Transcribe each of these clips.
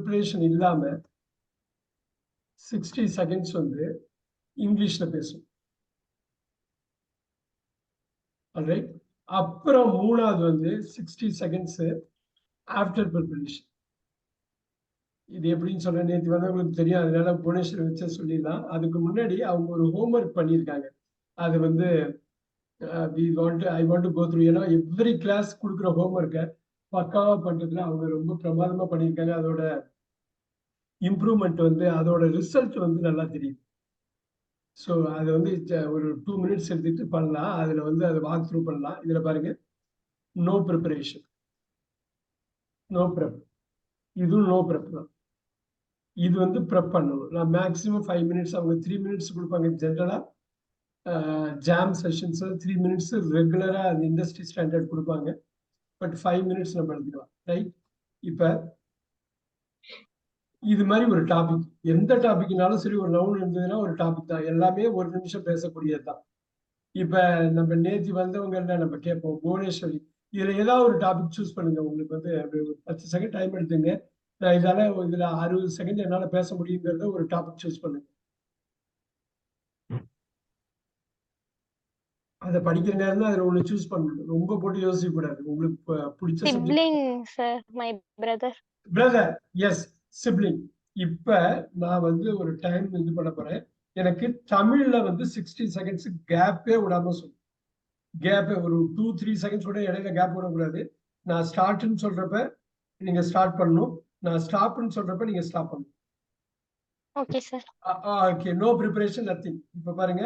Preparation இல்லாம 60 seconds வந்து இங்கிலீஷ்ல பேசும். ஆல்ரைட். அப்புறம் மூணாவது வந்து 60 செகண்ட்ஸ் ஆஃப்டர் ப்ரிப்பரேஷன். இது எப்படின்னு சொல்ல நேற்று வந்து உங்களுக்கு தெரியும், அதனால புவனேஸ்வர் வச்ச சொல்லிடலாம். அதுக்கு முன்னாடி அவங்க ஒரு ஹோம்ஒர்க் பண்ணியிருக்காங்க. அது வந்து I want to go through. ஏன்னா எவ்ரி கிளாஸ் கொடுக்குற ஹோம்ஒர்க்கை பக்காவா பண்றதுல அவங்க ரொம்ப பிரமாதமா பண்ணியிருக்காங்க. அதோட இம்ப்ரூவ்மெண்ட் வந்து அதோட ரிசல்ட் வந்து நல்லா தெரியுது. ஸோ அதை வந்து ஒரு 2 மினிட்ஸ் எடுத்துட்டு பண்ணலாம். அதுல வந்து அதை வாக் த்ரூ பண்ணலாம். இதுல பாருங்க, நோ ப்ரிப்பரேஷன், நோ ப்ரெப். இதுவும் நோ ப்ரெப் தான். இது வந்து ப்ரெப் பண்ணணும். நான் மேக்ஸிமம் 5 மினிட்ஸ், அவங்க 3 மினிட்ஸ் கொடுப்பாங்க ஜென்ரலா. ஜாம் செஷன்ஸ் 3 மினிட்ஸ் ரெகுலரா அந்த இண்டஸ்ட்ரி ஸ்டாண்டர்ட் கொடுப்பாங்க. பட் 5 மினிட்ஸ் நம்ம எடுத்துக்கலாம். ரைட். இப்ப இது மாதிரி ஒரு டாபிக், எந்த டாபிக்னாலும் சரி, ஒரு நவுன் இருந்ததுன்னா ஒரு டாபிக் தான். எல்லாமே ஒரு நிமிஷம் பேசக்கூடியது தான். இப்ப நம்ம நேத்தி வந்தவங்க நம்ம கேட்போம், புவனேஸ்வரி இதுல ஏதாவது ஒரு டாபிக் சூஸ் பண்ணுங்க. உங்களுக்கு வந்து 10 செகண்ட் டைம் எடுத்துங்க. நான் இதுல 60 செகண்ட் என்னால பேச முடியுங்கிறத ஒரு டாபிக் சூஸ் பண்ணுங்க. அதை படிக்கிற நேரம் தான் அதுல ஒண்ணு சூஸ் பண்ணணும். ரொம்ப போட்டு யோசிக்க கூடாது. உங்களுக்கு பிடிச்ச subject. Sibling, sir, my brother. Brother, yes, sibling. இப்ப நான் வந்து ஒரு டைம் இது பண்ண போறேன். எனக்கு தமிழ்ல வந்து 60 செகண்ட்ஸ் கேப்பே விடாம சொல்லு. கேப் ஒரு 2-3 செகண்ட்ஸ் கூட இடையில கேப் விடக்கூடாது. நான் ஸ்டார்ட்னு சொல்றப்ப நீங்க ஸ்டார்ட் பண்ணணும். நான் ஸ்டாப்னு சொல்றப்ப நீங்க ஸ்டாப் பண்ணணும். Okay, sir. Okay. No preparation, nothing. இப்ப பாருங்க,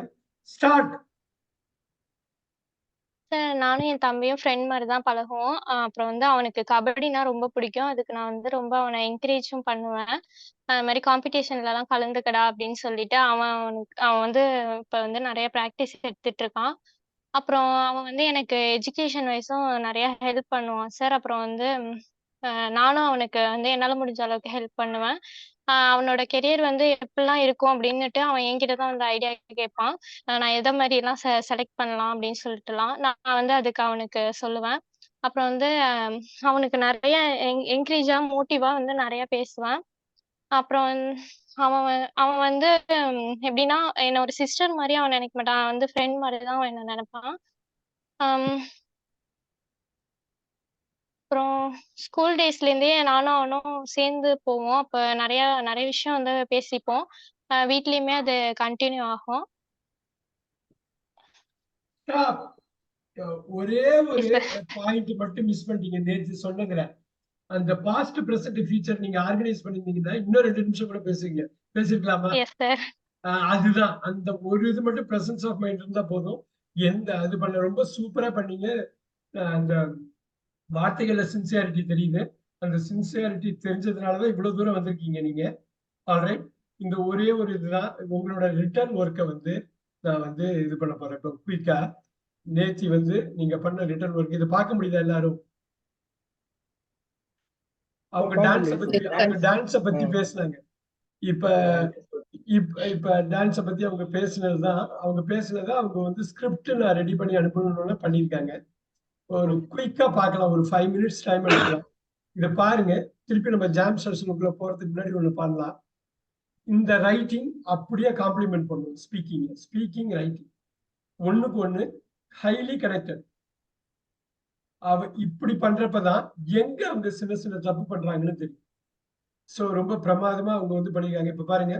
ஸ்டார்ட். சார், நானும் என் தம்பியும் ஃப்ரெண்ட் மாதிரி தான் பழகுவோம். அப்புறம் வந்து அவனுக்கு கபடினா ரொம்ப பிடிக்கும். அதுக்கு நான் வந்து ரொம்ப அவனை என்கரேஜும் பண்ணுவேன். அது மாதிரி காம்படிஷன்லலாம் கலந்துக்கடா அப்படின்னு சொல்லிட்டு அவன் வந்து இப்போ வந்து நிறைய ப்ராக்டிஸ் எடுத்துட்டு இருக்கான். அப்புறம் அவன் வந்து எனக்கு எஜுகேஷன் வைஸும் நிறைய ஹெல்ப் பண்ணுவான் சார். அப்புறம் வந்து நானும் அவனுக்கு வந்து என்னால் முடிஞ்ச அளவுக்கு ஹெல்ப் பண்ணுவேன். அவனோட கெரியர் வந்து எப்படிலாம் இருக்கும் அப்படின்னுட்டு அவன் என்கிட்ட தான் வந்து ஐடியா கேட்பான். நான் எதை மாதிரிலாம் செலக்ட் பண்ணலாம் அப்படின்னு சொல்லிட்டுலாம் நான் வந்து அதுக்கு அவனுக்கு சொல்லுவேன். அப்புறம் வந்து அவனுக்கு நிறைய என்கரேஜாக மோட்டிவாக வந்து நிறைய பேசுவேன். அப்புறம் அவன் அவன் வந்து எப்படின்னா என்ன ஒரு சிஸ்டர் மாதிரி அவன் நினைக்க மாட்டான். அவன் வந்து ஃப்ரெண்ட் மாதிரி தான் அவன் என்ன நினைப்பான். அப்புறம் ஸ்கூல் டேஸ்லேருந்தே நானும் அவனும் சேர்ந்து போவோம். அப்போ நிறைய நிறைய விஷயம் வந்து பேசிப்போம். வீட்லேயுமே அது கண்டினியூ ஆகும். ஒரே ஒரு பாயிண்ட் மட்டும் மிஸ் பண்ணிட்டீங்க நேற்று சொன்னதுல. அந்த பாஸ்ட் பிரசன்ட் ஃபியூச்சர் நீங்க ஆர்கனைஸ் பண்ணிருந்தீங்கன்னா இன்னும் 2 நிமிஷம் கூட பேசுவீங்க. பேசிருக்கலாமா? அதுதான், அந்த ஒரு இது மட்டும் பிரசன்ஸ் ஆஃப் மைண்ட் இருந்தா போதும். அது பண்ண ரொம்ப சூப்பரா பண்ணீங்க. அந்த வார்த்தைகள்ல சின்சியாரிட்டி தெரியுது. அந்த சின்சியாரிட்டி தெரிஞ்சதுனாலதான் இவ்வளவு தூரம் வந்திருக்கீங்க நீங்க. ஆல்ரைட். இந்த ஒரே ஒரு இதுதான் உங்களோட ரிட்டர்ன் ஒர்க்கை வந்து நான் வந்து இது பண்ண போறேன் இப்போ குயிக்கா. நேத்தி வந்து நீங்க பண்ண ரிட்டர்ன் ஒர்க் இதை பார்க்க முடியுதா எல்லாரும்? அவங்க டான்ஸ பத்தி பேசினாங்க. இப்ப இப்ப இப்ப டான்ஸ பத்தி அவங்க பேசினதுதான். அவங்க வந்து ஸ்கிரிப்ட் நான் ரெடி பண்ணி அனுப்பணும்னு பண்ணியிருக்காங்க. ஒரு குயிக்கா பார்க்கலாம். ஒரு 5 மினிட்ஸ் டைம் எடுக்கலாம். இதை பாருங்க. திருப்பி நம்ம ஜாம் செஷனுக்குள்ள போறதுக்கு முன்னாடி ஒண்ணு பண்ணலாம். இந்த ரைட்டிங் அப்படியே காம்ப்ளிமெண்ட் பண்ணும் ஸ்பீக்கிங் ரைட்டிங் ஒண்ணுக்கு ஒண்ணு ஹைலி கனெக்டட். இப்படி பண்றப்பதான் எங்க அவங்க சின்ன சின்ன தப்பு பண்றாங்கன்னு தெரியும். சோ ரொம்ப பிரமாதமா அவங்க வந்து பண்ணிருக்காங்க. இப்ப பாருங்க,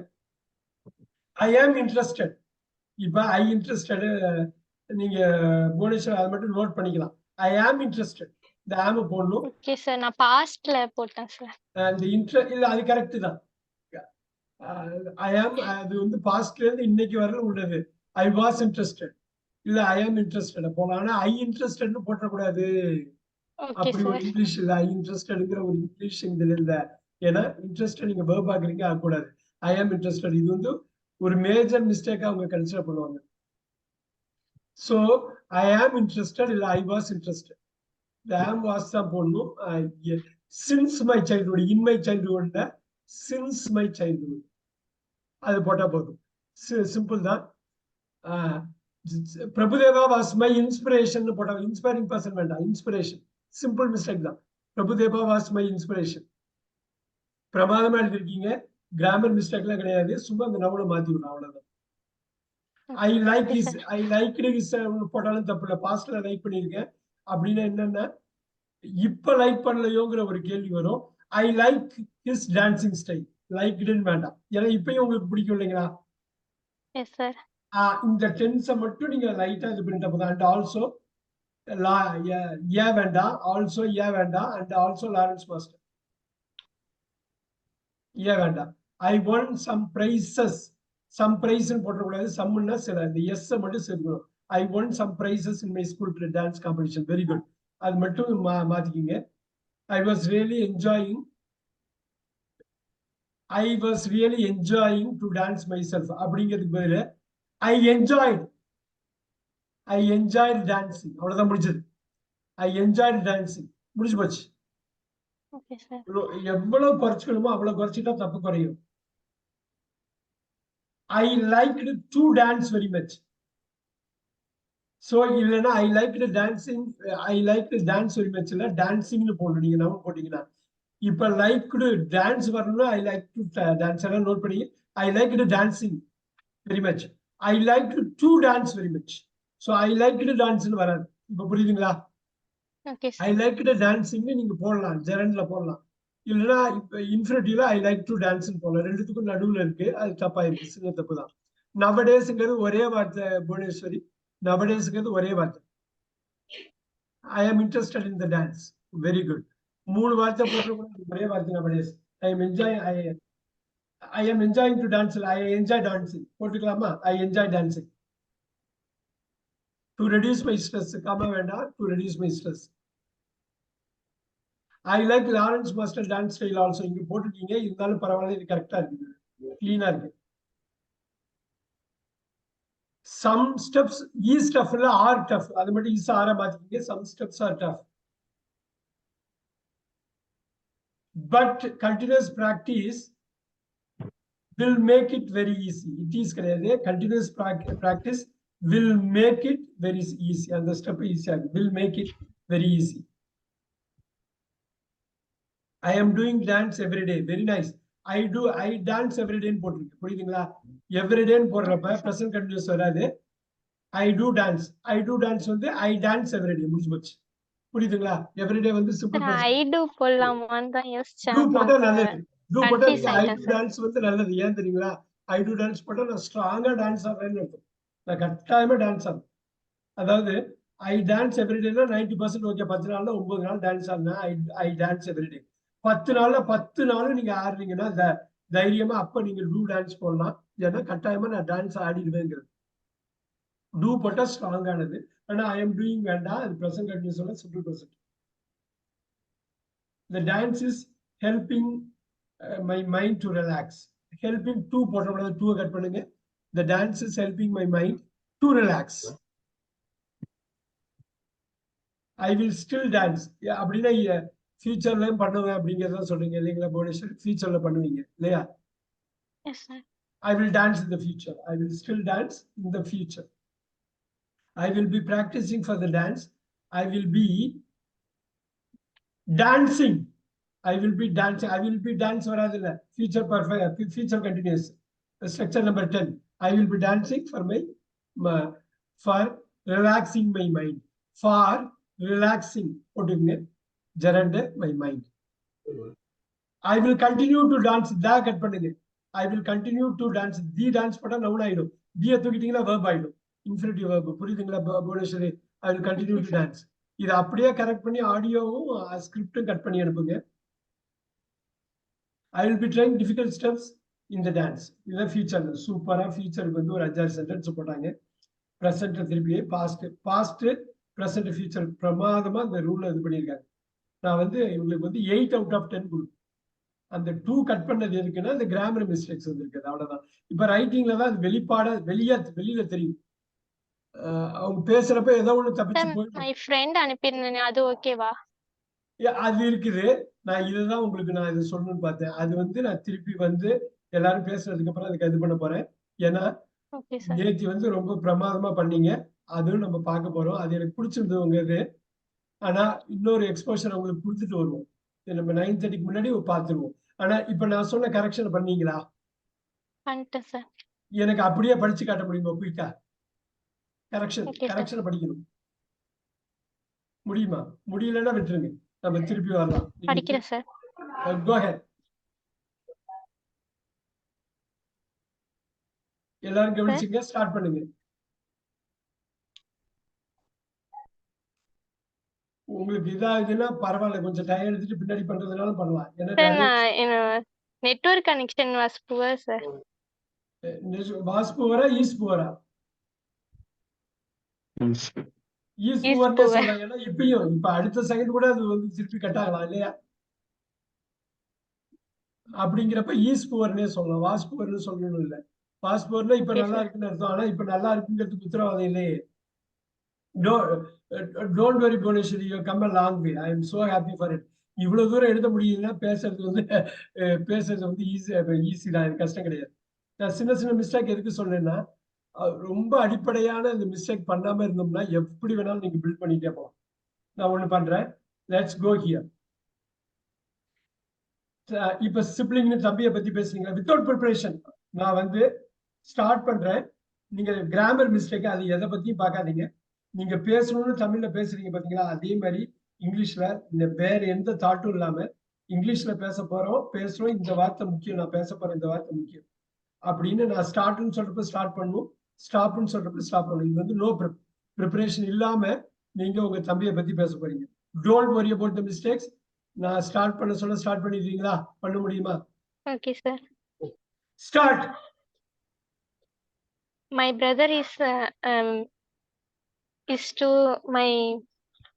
ஐ ஆம் இன்ட்ரெஸ்டட். இப்ப ஐ இன்ட்ரெஸ்டட் நீங்க புவனேஸ்வர் அதை மட்டும் நோட் பண்ணிக்கலாம். ஐ ஆம் இன்ட்ரெஸ்டட், இந்த ஆம் போடணும். ஓகே சார், நான் பாஸ்ட்ல போட்டேன் சார். அந்த இல்ல, அது கரெக்ட் தான். ஐ ஆம் அது வந்து பாஸ்ட்ல இருந்து இன்னைக்கு வரல உள்ளது. ஐ வாஸ் இன்ட்ரெஸ்டட் இல்ல ஐ ஆம் இன்ட்ரெஸ்டட் போலாம். ஆனா ஐ இன்ட்ரெஸ்டட்னு போட்டக்கூடாது. அப்படி ஒரு இங்கிலீஷ் இல்ல. ஐ இன்ட்ரெஸ்டட்ங்கிற ஒரு இங்கிலீஷ் இதுல இல்ல. ஏன்னா இன்ட்ரெஸ்டட் நீங்க வேர்ப் ஆக்குறீங்க, ஆகக்கூடாது. ஐ ஆம் இன்ட்ரெஸ்டட் இது வந்து ஒரு மேஜர் மிஸ்டேக்கா அவங்க கன்சிடர் பண்ணுவாங்க. சோ ஐ ஆம் இன்ட்ரெஸ்டட் இல்ல I was interested. Am was தான் போடணும். Since my childhood, in my சைல்ட்ஹுட்ல சின்ஸ் மை சைல்ட்ஹுட் அது போட்டா போதும். சிம்பிள் தான். பிரபுதேவா வாஸ் மை இன்ஸ்பிரேஷன் போட்டா, இன்ஸ்பைரிங் பர்சன் வேண்டாம், இன்ஸ்பிரேஷன். சிம்பிள் மிஸ்டேக் தான். Prabhudeva was my inspiration. பிரமாதமா எழுதிருக்கீங்க. கிராமர் மிஸ்டேக்லாம் கிடையாது. சும்மா அந்த நவுனை மாத்தி விடணும் அவ்வளவுதான். I like okay his, sir. I like his போட்டாலும் தப்பு இல்லை. பாஸ்ட்ல லைக் பண்ணியிருக்கேன் அப்படின்னா என்னன்னா இப்ப லைக் பண்ணலையோங்கிற ஒரு கேள்வி வரும். I like his dancing style. லைக்டுன்னு வேண்டாம். ஏன்னா இப்பயும் உங்களுக்கு பிடிக்கும் இல்லைங்களா? Yes sir. இந்த டென்ஸை மட்டும் நீங்க லைட்டா இது பண்ணிட்ட போதும். அண்ட் ஆல்சோ ஏ வேண்டாம், ஆல்சோ ஏ வேண்டாம், and also Lawrence master a வேண்டாம். I won some prizes. Some prize போட்டக்கூடாது. சம்னா சில இந்த எஸ் மட்டும் சேர்க்கணும். I won some prizes in my school dance competition. Very good. அது மட்டும் மாத்திக்கிங்க. I was really enjoying. I was really enjoying to dance myself. அப்படிங்கிறதுக்கு பதில் I enjoyed. I enjoyed dancing. அவ்வளவுதான் முடிஞ்சது. I enjoyed dancing. முடிஞ்சு போச்சு. Okay sir. எவ்வளவு குறைச்சிக்கணுமோ அவ்வளவு குறைச்சிட்டா தப்பு குறையும். I liked to dance very much. So இல்லைன்னா I liked dancing. I liked dance very much இல்ல டான்சிங்னு போடணும். நீங்க நம்ம போட்டீங்கன்னா இப்ப லைக்டு டான்ஸ் வரணும்னா ஐ லைக் டு டான்ஸ் எல்லாம் நோட் பண்ணி I like to dancing very much. I like to dance very much. So I like to டான்ஸ்னு வராது. இப்ப புரியுதுங்களா? Okay I sir. Like to டான்சிங்னு நீங்க போடலாம், ஜெரண்ட்ல போடலாம். இல்லைன்னா இப்ப இன்ஃபினிட்டிவ்ல ஐ லைக் டு டான்ஸ்னு போடலாம். ரெண்டுத்துக்கும் நடுவுல இருக்கு. அது தப்பா இருக்கு. சின்ன தப்பு தான். நவடேஸ்ங்கிறது ஒரே வார்த்தை புவனேஸ்வரி. நவடேஸ்ங்கிறது ஒரே வார்த்தை. ஐ am interested in the dance. Very good. 3 வார்த்தை போட்டு ஒரே வார்த்தை nowadays. I am enjoy. I am enjoying to dance. I enjoy dancing. போட்டுக்கலாமா? I enjoy dancing. To reduce my stress. Comma வேண்டாம். To reduce my stress. I like Lawrence Master dance style also. இங்க போட்டுட்டீங்க. இருந்தாலும் பரவாயில்ல. இது கரெக்டா இருக்கு. கிளீனா இருக்கு. Some steps is tough இல்ல are tough. அது மட்டும் is ஆர மாத்திக்கீங்க. Some steps are tough. But continuous practice will make it very easy. It is கிடையாது. Continuous practice will make it very easy. அந்த ஸ்டெப் ஈஸியா will make it very easy. I am doing dance every day. Very nice. I dance every day போட்டுருக்கு. புரியுதுங்களா? every day போடுறப்ப present continuous வராது. I do dance. I do dance வந்து I dance every day முடிஞ்சு போச்சு. புரியுதுங்களா? every day வந்து simple sir present. ஐ two போடலாமான்னு தான் யோசிச்சேன். do அப்புறம் போட்டா நல்லது. do போட்டா கன்ஃபியூஸ் நீங்க I ஆயிட்டேன் do சார். dance வந்து நல்லது. ஏன் தெரியுங்களா? I do dance போட்டா நான் ஸ்ட்ராங்கா டான்ஸ் ஆடுறேன்னு அர்த்தம். நான் கட்டாயமா டான்ஸ் ஆடுறேன். அதாவது ஐ டான்ஸ் எவ்ரிடேனா 90% ஓகே. 10 நாள்ல 9 நாள் டான்ஸ் ஆடினா ஐ டான்ஸ் எவ்ரிடே. 10 நாள்ல 10 நாளும் நீங்க ஆடுறீங்கன்னா தைரியமா அப்ப நீங்க டூ டான்ஸ் போடலாம். ஏன்னா கட்டாயமா நான் டான்ஸ் ஆடிடுவேங்கிறது. டூ போட்டா ஸ்ட்ராங் ஆனது. ஆனா ஐ எம் டூயிங் வேண்டாம். அது பிரசன்ட் கண்டினியூஸ் சொல்ல simple present. The dance is helping my mind to relax. Helping to போட்டக்கூடாது. டூ கட் பண்ணுங்க. The dance is helping my mind to relax. I will still dance. அப்படின்னா ஃபியூச்சர்லயும் பண்ணுவேன் அப்படிங்கிறத சொல்றீங்க இல்லைங்களா புவனேஸ்வரி? ஃபியூச்சர்ல பண்ணுவீங்க இல்லையா? Yes sir. I will dance in the future. I will still dance in the future. I will be practicing for the dance. I will be dancing. I will be dancing. I will be dance வராதுல்ல. Future perfect. Future continuous. Structure number 10. I will be dancing for relaxing my mind. For relaxing. போட்டுங்க. Gerund my mind. I will continue to dance. Da cut பண்ணுங்க. I will continue to dance. The dance போட்டா noun ஆயிடும். the தூக்கிட்டீங்கன்னா verb ஆயிடும். Infinitive verb. புரியுதுங்களா Bhuvaneswari? I will continue to dance. இது அப்படியே correct பண்ணி ஆடியோவும் ஸ்கிரிப்டும் cut பண்ணி அனுப்புங்க. I will be trying difficult steps in the dance. இதுதான் ஃபியூச்சர். சூப்பரா ஃபியூச்சருக்கு வந்து ஒரு 5-6 சென்டென்ஸ் போட்டாங்க. ப்ரெசென்ட் திருப்பி பாஸ்ட் ப்ரெசென்ட் ஃபியூச்சர் பிரமாதமா இந்த ரூல்ல இது பண்ணியிருக்காங்க. நான் வந்து இவங்களுக்கு வந்து 8 out of 10 கொடுப்பேன். அந்த 2 கட் பண்ணது எதுக்குன்னா இந்த கிராமர் மிஸ்டேக்ஸ் வந்திருக்கு. அவ்வளவுதான். இப்ப ரைட்டிங்ல தான் அது வெளியில தெரியும். அவங்க பேசுறப்ப ஏதோ ஒண்ணு தப்பிச்சு சார் போயிடும். மை ஃப்ரெண்ட் அனுப்பியிருந்தேனே அது ஓகேவா? அது இருக்குது. நான் இதுதான் உங்களுக்கு நான் இதை சொல்லணும்னு பார்த்தேன். அது வந்து நான் திருப்பி வந்து எல்லாரும் பேசுறதுக்கு அப்புறம் அதுக்கு இது பண்ண போறேன். ஏன்னா ஓகே சார். நேத்தி வந்து ரொம்ப பிரமாதமா பண்ணீங்க. அதுவும் நம்ம பார்க்க போறோம். அது எனக்கு பிடிச்சிருந்தது உங்க இது. ஆனா இன்னொரு எக்ஸ்போஷர் உங்களுக்கு கொடுத்துட்டு வருவோம். நம்ம 9:30க்கு முன்னாடி பார்த்துருவோம். ஆனா இப்ப நான் சொன்ன கரெக்ஷன் பண்ணீங்களா? பண்ணிட்டேன் சார். எனக்கு அப்படியே படிச்சு காட்ட முடியுமா குயிக்கா? Correction okay sir. கரெக்ஷனை படிக்கணும். முடியுமா? முடியலன்னா விட்டுருங்க. நம்ம திருப்பி வரலாம். நீங்க படிக்கிறேன் சார். go ahead. எல்லாரும் சார் கவனிச்சுங்க. ஸ்டார்ட் பண்ணுங்க. உங்களுக்கு இதாகுதுன்னா பரவாயில்ல. கொஞ்சம் டைம் எடுத்துட்டு பின்னாடி பண்றதுனாலும் பண்ணலாம். ஏன்னா சார் நிறைய நான் என்னோட network connection was poor sir. Was புவரா ஈஸ் புவரா? ஈஸ் இஸ் புவர்னே புவர். சொல்லலாம். ஏன்னா இப்ப அடுத்த செகண்ட் கூட அது வந்து திருப்பி கட் ஆகலாம் இல்லையா? அப்படிங்கிறப்ப ஈஸ் புவர்னே சொல்லலாம். வாஸ் புவர்னு சொல்லணும் இல்ல. வாஸ் புவர்னா இப்ப ஓகே நல்லா சார். இருக்குன்னு அர்த்தம். ஆனா இப்ப நல்லா இருக்குங்கிறதுக்கு உத்தரவாதம் இல்லையே. Don't worry Bhuvaneswari, you come a long way. I am so happy for it. இவ்வளவு தூரம் எழுத முடியுதுன்னா பேசுறது வந்து ஈஸி தான். இது கஷ்டம் கிடையாது. நான் சின்ன சின்ன மிஸ்டேக் எதுக்கு சொன்னேன்னா, ரொம்ப அடிப்படையான இந்த மிஸ்டேக் பண்ணாம இருந்தோம்னா எப்படி வேணாலும் நீங்க பில்ட் பண்ணிட்டே போகலாம். நான் ஒண்ணு பண்றேன். Let's go here. இப்ப சிப்ளிங்னு தம்பியை பத்தி பேசுறீங்க. வித்தவுட் ப்ரிப்பரேஷன் நான் வந்து ஸ்டார்ட் பண்றேன். நீங்க கிராமர் மிஸ்டேக் அது எதை பத்தியும் பார்க்காதீங்க. நீங்க பேசணும்னு தமிழ்ல பேசுறீங்க பாத்தீங்களா, அதே மாதிரி இங்கிலீஷ்ல இந்த வேற எந்த தாட்டும் இல்லாம இங்கிலீஷ்ல பேசுறோம். இந்த வார்த்தை முக்கியம். நான் பேச போறேன், இந்த வார்த்தை முக்கியம் அப்படின்னு நான் ஸ்டார்ட்னு சொல்றப்ப ஸ்டார்ட் பண்ணணும், ஸ்டாப்னு சொல்றப்ப ஸ்டாப் பண்ணணும். இது வந்து நோ ப்ரிப்பரேஷன் இல்லாம நீங்க உங்க தம்பியை பத்தி பேச போறீங்க. Don't worry about the mistakes. நான் ஸ்டார்ட் பண்ண சொல்ல ஸ்டார்ட் பண்ணிடுறீங்களா? பண்ண முடியுமா? Okay sir. Start. My brother is to my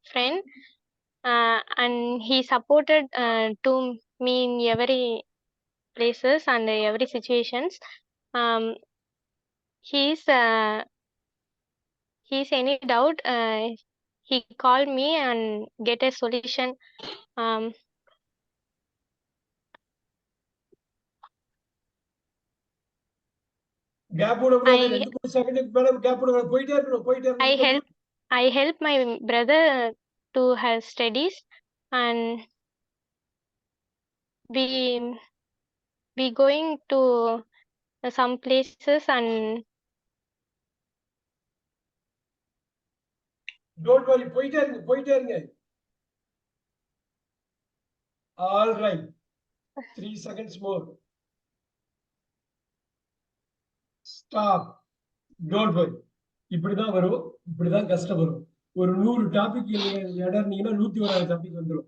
friend, and he supported to me in every places and every situations. Um, he's any doubt, he called me and get a solution. Um, gap விடக்கூடாது. I 2-3 செகண்டுக்கு மேல gap விடக்கூடாது. போயிட்டே இருக்கணும். I help my brother to have studies, and we going to some places, and don't worry. போயிட்டே இருங்க. All right. 3 seconds more. Stop. Don't worry. இப்படிதான் வரும். இப்படிதான் கஷ்டம் வரும். ஒரு 100 டாபிக் இடர்னீங்கன்னா 101வது டாபிக் வந்துடும்.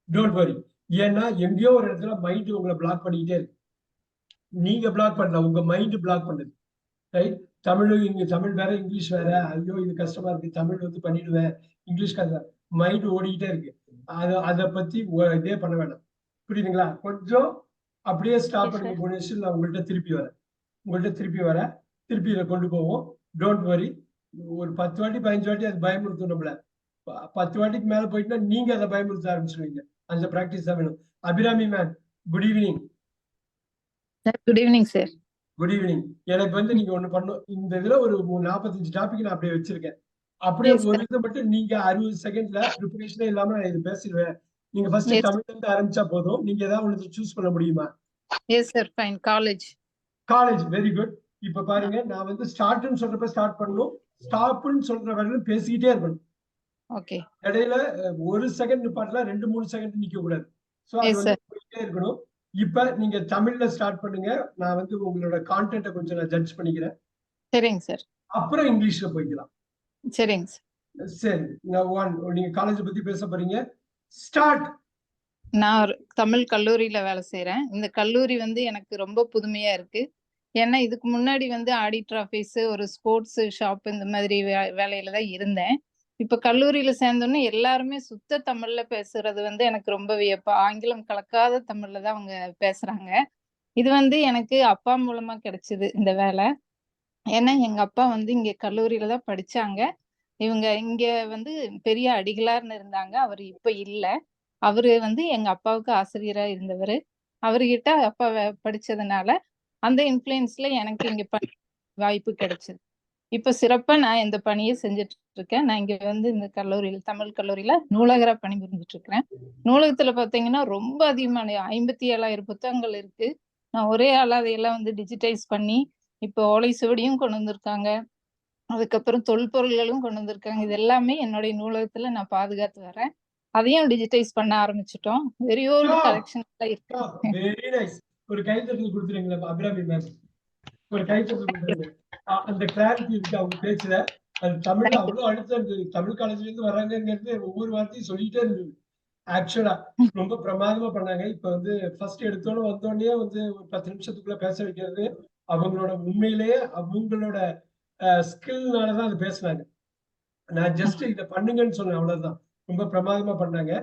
Don't worry. ஏன்னா எங்கேயோ ஒரு இடத்துல மைண்ட் உங்களை பிளாக் பண்ணிக்கிட்டே இருக்கு. நீங்க பிளாக் பண்ணல, உங்க மைண்ட் பிளாக் பண்ணுது. ரைட்? தமிழ் வேற இங்கிலீஷ் வேற. ஐயோ இது கஷ்டமா இருக்கு. தமிழ் வந்து பண்ணிடுவேன், இங்கிலீஷ் மைண்ட் ஓடிக்கிட்டே இருக்கு. அதை பத்தி இதே பண்ண வேண்டாம். புரியுதுங்களா? கொஞ்சம் அப்படியே ஸ்டாப் yes sir. பண்ணுங்க புவனேஸ்வர். நான் உங்கள்கிட்ட திருப்பி வரேன். திருப்பி இதை கொண்டு போவோம். Don't worry. ஒரு 10 வாட்டி 15 வாட்டி அது பயமுறுத்தும் நம்மள. 10 வாட்டிக்கு மேல போயிட்டுனா நீங்க அதை பயமுறுத்த ஆரம்பிச்சிருவீங்க. அந்த பிராக்டிஸ் தான் வேணும். Abirami ma'am, good evening. Good evening sir. Good evening. எனக்கு வந்து நீங்க ஒண்ணு பண்ணணும். இந்த இதுல ஒரு 45 டாபிக் நான் அப்படியே வச்சிருக்கேன். அப்படியே ஒரு இதை மட்டும் நீங்க 60 செகண்ட்ல ப்ரிப்பரேஷனே இல்லாம நான் இது பேசிடுவேன். நீங்க ஃபர்ஸ்ட் தமிழ்ல இருந்து ஆரம்பிச்சா போதும். நீங்க ஏதாவது ஒன்று சூஸ் பண்ண முடியுமா? Yes sir, fine. College. Very good. இப்ப பாருங்க, நான் வந்து ஸ்டார்ட்னு சொல்றப்ப ஸ்டார்ட் பண்ணணும், ஸ்டாப்னு சொல்ற வரையிலும் பேசிக்கிட்டே இருக்கணும். ஓகே. இடையில 1 செகண்ட் நிப்பாட்டல, 2-3 செகண்ட் நிக்க கூடாது. சோ அது வந்து போயிட்டே இருக்கணும். இப்ப நீங்க தமிழ்ல ஸ்டார்ட் பண்ணுங்க. நான் வந்து உங்களோட கான்டென்ட்டை கொஞ்சம் நான் ஜட்ஜ் பண்ணிக்கிறேன். சரிங்க சார். அப்புறம் இங்கிலீஷ்ல போய்க்கலாம். சரிங்க சார். சரி, நீங்க காலேஜ் பத்தி பேச போறீங்க. ஸ்டார்ட். நான் ஒரு தமிழ் கல்லூரியில வேலை செய்யறேன். இந்த கல்லூரி வந்து எனக்கு ரொம்ப புதுமையா இருக்கு. ஏன்னா இதுக்கு முன்னாடி வந்து ஆடிட்டர் ஆபீஸ், ஒரு ஸ்போர்ட்ஸ் ஷாப், இந்த மாதிரி வேலையில தான் இருந்தேன். இப்ப கல்லூரியில சேர்ந்தோன்னே எல்லாருமே சுத்த தமிழ்ல பேசுறது வந்து எனக்கு ரொம்ப வியப்பா, ஆங்கிலம் கலக்காத தமிழ்ல தான் அவங்க பேசுறாங்க. இது வந்து எனக்கு அப்பா மூலமா கிடைச்சது இந்த வேலை. ஏன்னா எங்க அப்பா வந்து இங்க கல்லூரியில தான் படிச்சாங்க. இவங்க இங்க வந்து பெரிய அடிகளார்னு இருந்தாங்க. அவர் இப்ப இல்ல. அவரு வந்து எங்க அப்பாவுக்கு ஆசிரியரா இருந்தவரு. அவர்கிட்ட அப்பா படிச்சதுனால அந்த இன்ஃப்ளூயன்ஸ்ல எனக்கு இங்க வாய்ப்பு கிடைச்சது. இப்ப சிறப்பா நான் இந்த பணியை செஞ்சுட்டு இருக்கேன். நான் இங்க வந்து இந்த கல்லூரியில தமிழ் கல்லூரியில நூலகரா பணிபுரிஞ்சுட்டு இருக்கிறேன். நூலகத்துல பாத்தீங்கன்னா ரொம்ப அதிகமான 57,000 புத்தகங்கள் இருக்கு. நான் ஒரே ஆளா அதையெல்லாம் வந்து டிஜிட்டைஸ் பண்ணி இப்போ ஓலை சுவடியும் கொண்டு வந்திருக்காங்க. அதுக்கப்புறம் தொல்பொருள்களும் கொண்டு வந்திருக்காங்க. இது எல்லாமே என்னுடைய நூலகத்துல நான் பாதுகாத்து வரேன். அதையும் டிஜிட்டைஸ் பண்ண ஆரம்பிச்சிட்டோம். வெரி ஓல்டு கலெக்ஷன் இருக்கு. Very nice. ஒரு கைத்தட்டல் கொடுத்துருங்களா அபிராமி மேம்? ஒரு கைத்தட்டல் கொடுத்துருங்க. அந்த கிளாரிட்டி இருக்கு அவங்க பேச்சுல. அது தமிழ்ல அவ்வளவு அழுத்தம் இருந்தது. தமிழ் காலேஜ்ல இருந்து வராங்கிறது ஒவ்வொரு வார்த்தையும் சொல்லிட்டே இருந்தது. ஆக்சுவலா ரொம்ப பிரமாதமா பண்ணாங்க. இப்ப வந்து ஃபர்ஸ்ட் எடுத்தோன்னு வந்தோடனே வந்து ஒரு 10 நிமிஷத்துக்குள்ள பேச வைக்கிறது அவங்களோட உண்மையிலேயே அவங்களோட ஸ்கில்னாலதான் அது பேசினாங்க. நான் ஜஸ்ட் இதை பண்ணுங்கன்னு சொன்னேன், அவ்வளவுதான். ரொம்ப பிரமாதமா பண்ணாங்க.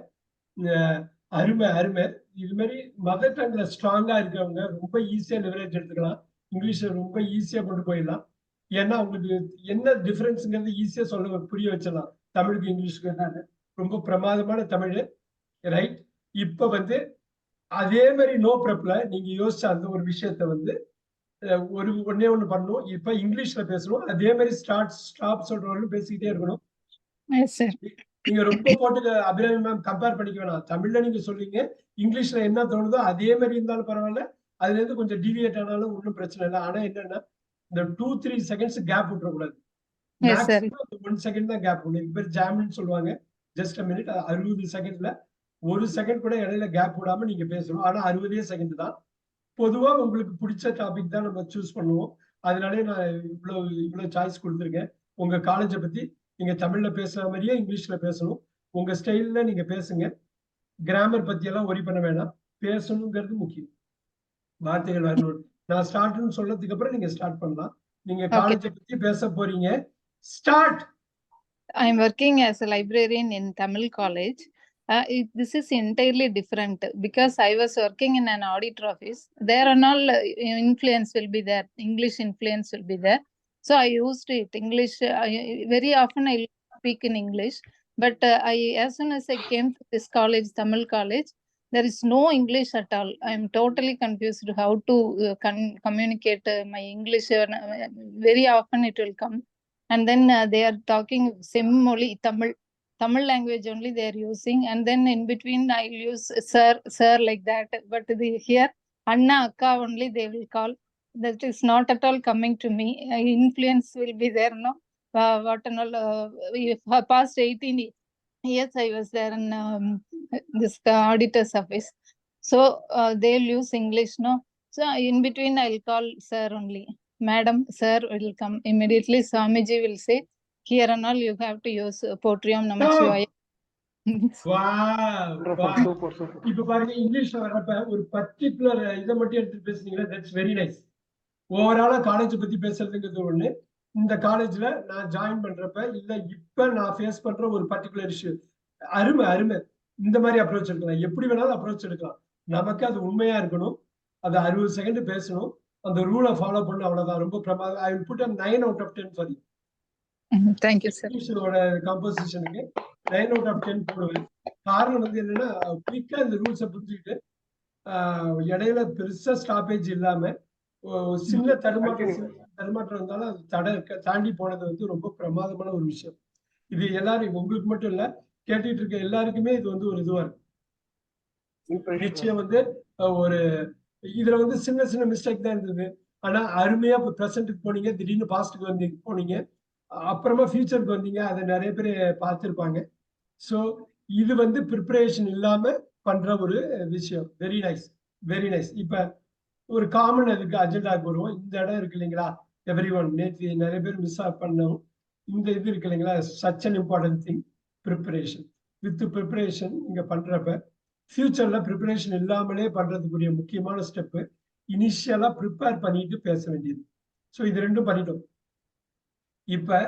அருமை அருமை. இது மாதிரி மதர் டங்ல ஸ்ட்ராங்கா இருக்கிறவங்க ரொம்ப ஈஸியா லிவரேஜ் எடுத்துக்கலாம். இங்கிலீஷ்ல ரொம்ப ஈஸியா கொண்டு போயிடலாம். ஏன்னா அவங்களுக்கு என்ன டிஃபரன்ஸ்ங்கிறது ஈஸியா சொல்ல புரிய வச்சிடலாம். தமிழுக்கு இங்கிலீஷுக்கு என்னன்னு. ரொம்ப பிரமாதமான தமிழ். ரைட். இப்ப வந்து அதே மாதிரி நோ ப்ரெப்ல நீங்க யோசிச்ச அந்த ஒரு விஷயத்த வந்து ஒன்னே ஒண்ணு பண்ணணும். இப்ப இங்கிலீஷ்ல பேசணும். அதே மாதிரி ஸ்டாப் சொல்றவங்களும் பேசிக்கிட்டே இருக்கணும். நீங்க ரொம்ப போட்டு அபிராமி மேம் கம்பேர் பண்ணிக்க வேணாம். தமிழ்ல நீங்க சொல்றீங்க, இங்கிலீஷ்ல என்ன தோணுதோ அதே மாதிரி இருந்தாலும் பரவாயில்ல. அதுல இருந்து கொஞ்சம் டிவியேட் ஆனாலும் ஒன்றும் பிரச்சனை இல்லை. ஆனா என்னன்னா இந்த 2-3 செகண்ட்ஸ் கேப் விட்டுறக்கூடாது. மேக்ஸிமம் 1 செகண்ட் தான் கேப் விடணும். இது பேர் ஜாம்னு சொல்லுவாங்க. Just a minute. 60 செகண்ட்ல 1 செகண்ட் கூட இடையில கேப் விடாம நீங்க பேசணும். ஆனா 60 செகண்ட் தான். பொதுவா உங்களுக்கு பிடிச்ச டாபிக் தான் நம்ம சூஸ் பண்ணுவோம். அதனாலே நான் இவ்வளவு சாய்ஸ் கொடுத்துருக்கேன். உங்க காலேஜை பத்தி நீங்க தமிழ்ல பேசுற மாதிரியே இங்கிலீஷ்ல பேசணும். உங்க ஸ்டைல்ல நீங்க பேசுங்க. கிராமர் பத்தி எல்லாம் ஒரி பண்ண வேண்டாம். பேசணுங்கிறது முக்கியம். வார்த்தைகள் வரணும். நான் ஸ்டார்ட்னு சொல்றதுக்கு அப்புறம் நீங்க ஸ்டார்ட் பண்ணலாம். நீங்க காலேஜை பத்தி பேச போறீங்க. Start. I am working as a librarian in Tamil College. This is entirely different because I was working in an auditor office. There and all influence will be there. English influence will be there. So I used it. English, very often I speak in English. But as soon as I came to this college, Tamil College, there is no English at all. I am totally confused how to communicate my English. Very often it will come. And then they are talking Semmoli, Tamil language only they are using. And then in between I use sir like that. But here, Anna, Akka only they will call. That is not at all coming to me. Influence will be there, no? What and all, past 18 years I was there in this auditor's office. So they'll use English, no? So in between I'll call sir only. Madam, sir will come immediately. Swamiji will say, here and all you have to use Potrium Namachivaya. இப்ப பாருங்க, இங்கிலீஷ்ல வர்றப்ப ஒரு particular இதை மட்டும் எடுத்து பேசுனீங்கன்னா that's very nice. ஓவராலா காலேஜ் பத்தி பேசுறதுங்கிறது ஒண்ணு. இந்த காலேஜ்ல நான் ஜாயின் பண்றப்ப இல்ல இப்ப நான் ஃபேஸ் பண்ற ஒரு பர்டிகுலர் இஷ்யூ. அருமை அருமை. இந்த மாதிரி அப்ரோச் எடுக்கலாம். எப்படி வேணாலும் அப்ரோச் எடுக்கலாம். நமக்கு அது உண்மையா இருக்கணும். அது 60 செகண்ட் பேசணும். அந்த ரூலை ஃபாலோ பண்ண அவ்வளவுதான். ரொம்ப பிரமாதம். I will put a 9 out of 10 for you. Thank you, sir. இங்கிலீஷோட காம்போசிஷனுக்கு 9 out of 10 போடுவேன். காரணம் வந்து என்னன்னா குயிக்கா இந்த ரூல்ஸை புரிஞ்சுக்கிட்டு இடையில பெருசா ஸ்டாப்பேஜ் இல்லாம சின்ன தடுமாற்றம் இருந்தாலும் அது தாண்டி போனது வந்து ரொம்ப பிரமாதமான ஒரு விஷயம். இது எல்லாரும் உங்களுக்கு மட்டும் இல்ல, கேட்டுட்டு இருக்க எல்லாருக்குமே இது வந்து ஒரு இதுவா இருக்கு. நிச்சயம் வந்து ஒரு இதுல வந்து சின்ன சின்ன மிஸ்டேக் தான் இருந்தது. ஆனா அருமையா இப்ப பிரசன்ட்டுக்கு போனீங்க, திடீர்னு பாஸ்டுக்கு போனீங்க, அப்புறமா ஃபியூச்சருக்கு வந்தீங்க. அதை நிறைய பேர் பார்த்திருப்பாங்க. ஸோ இது வந்து ப்ரிப்பரேஷன் இல்லாம பண்ற ஒரு விஷயம். Very nice, very nice. இப்ப ஒரு காமன் அதுக்கு அஜெண்டாக்கு வருவோம். இந்த இடம் இருக்கு இல்லைங்களா, எவ்ரி ஒன் நேற்று நிறைய பேர் மிஸ் பண்ணோம். இந்த இது இருக்கு இல்லைங்களா, such an important thing preparation. With preparation இங்க பண்றப்ப ஃபியூச்சர்ல ப்ரிப்பரேஷன் இல்லாமலே பண்றதுக்குரிய முக்கியமான ஸ்டெப்பு இனிஷியலா ப்ரிப்பேர் பண்ணிட்டு பேச வேண்டியது. ஸோ இது ரெண்டும் பண்ணிட்டோம். இப்ப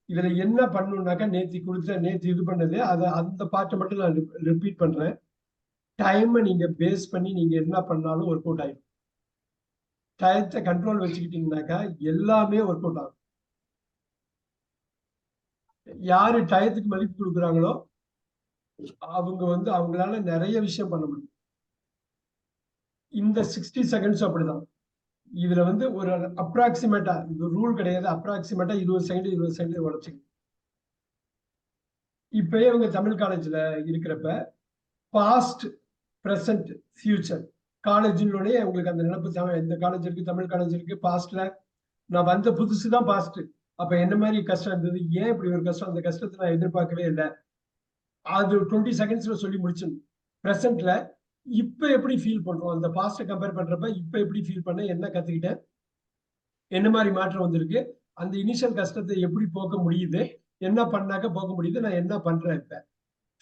இதுல என்ன பண்ணணும்னாக்கா நேற்று இது பண்ணது அதை அந்த பார்ட்டை மட்டும் நான் ரிப்பீட் பண்றேன். டைமை நீங்க பேஸ் பண்ணி நீங்க என்ன பண்ணாலும் ஒர்க் அவுட் ஆயிடும். டயத்தை கண்ட்ரோல் வச்சுக்கிட்டீங்கன்னாக்கா எல்லாமே ஒர்க் அவுட் ஆகும். யாரு டயத்துக்கு மதிப்பு கொடுக்குறாங்களோ அவங்க வந்து அவங்களால நிறைய விஷயம் பண்ண முடியும். இந்த 60 செகண்ட்ஸ் அப்படிதான். இதுல வந்து ஒரு அப்ராக்சிமேட்டா, இது ரூல் கிடையாது, அப்ராக்சிமேட்டா 20 செகண்ட் உடச்சிங்க. இப்பயே இவங்க தமிழ் காலேஜ்ல இருக்கிறப்ப பாஸ்ட், பிரசன்ட், ஃபியூச்சர் காலேஜ்லோடய உங்களுக்கு அந்த நினைப்பு எந்த காலேஜ் இருக்கு, தமிழ் காலேஜ் இருக்கு. பாஸ்ட்ல நான் வந்த புதுசு தான் பாஸ்ட். அப்ப என்ன மாதிரி கஷ்டம் இருந்தது, ஏன் இப்படி ஒரு கஷ்டம், அந்த கஷ்டத்தை நான் எதிர்பார்க்கவே இல்லை. அது 20 செகண்ட்ஸ்ல சொல்லி முடிச்சிடணும். பிரசன்ட்ல இப்ப எப்படி ஃபீல் பண்றோம், அந்த பாஸ்ட கம்பேர் பண்றப்ப இப்ப எப்படி ஃபீல் பண்ண, என்ன கத்துக்கிட்டேன், என்ன மாதிரி மாற்றம் வந்திருக்கு, அந்த இனிஷியல் கஷ்டத்தை எப்படி போக்க முடியுது, என்ன பண்ணாக்க போக்க முடியுது, நான் என்ன பண்றேன் இப்ப.